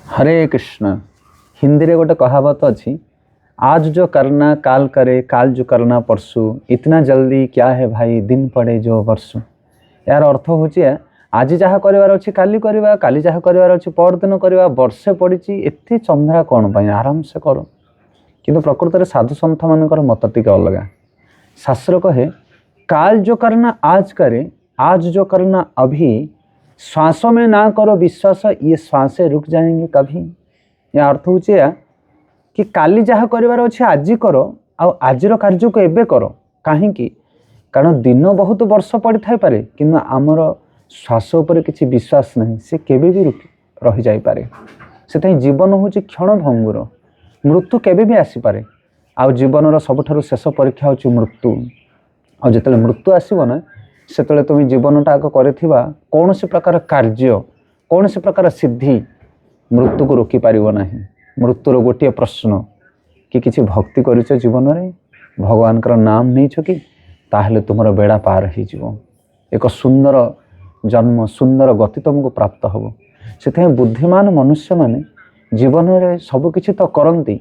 हरे कृष्ण। हिंदी रे गोटे कहावत अच्छी, आज जो करना काल करे, काल जो करना परसु, इतना जल्दी क्या है भाई, दिन पड़े जो बरसु। यार अर्थ होची आज जहाँ करार अच्छी काली करवा, काली जहाँ करार अच्छी परदिन करवा, वर्षे पड़ी एत चंद्रा कौन पाई, आराम से कर। किंतु प्रकृत में साधु सन्थ मानकर मत टिके अलग। शास्त्र कहे काल जो करना आज करे, आज जो करना अभी, श्वासों में ना करो विश्वास, ये श्वासे रुक जाएंगे कभी। या अर्थ हो कि काली जहाँ करार अच्छे आज करो, आजर कार्य को एबे करो। कहीं कारण दिन बहुत वर्ष पड़ी थाई पारे, किंतु आमर श्वास उपर किसी विश्वास नहीं, से केबे भी रही जाई पारे। से जीवन हूँ क्षण भंगुर, मृत्यु केबे भी आसीपारे। आ जीवन सबुठारु शेष परीक्षा हूँ मृत्यु। और जिते मृत्यु आसब ना, से तुम जीवनटा आग कर कौन से प्रकार कार्य, कौन से प्रकार सिद्धि मृत्यु को रोकी पार ना। मृत्युर गोटे प्रश्न कि किसी भक्ति करिछ जीवन रे, भगवान का नाम नहीं कि, ताहले तुमर बेड़ा पार हो, एक सुंदर जन्म, सुंदर गति तुमको प्राप्त हम। से बुद्धिमान मनुष्य माने जीवन में सबकि तो करती,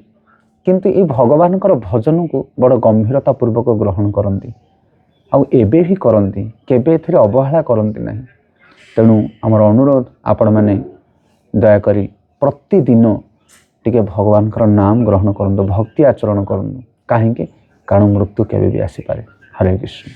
किंतु ये भगवान भजन को बड़ गंभीरता पूर्वक ग्रहण करती, आबे भी करती, केबे एथिरे अवहेला करती नहीं। तेणु आमर अनुरोध, आपण मैंने दयाकोरी प्रतिदिन टिके भगवान नाम ग्रहण करंतु, भक्ति आचरण करंतु। कहीं कारण मृत्यु केबे भी आसीपारे। हरे कृष्ण।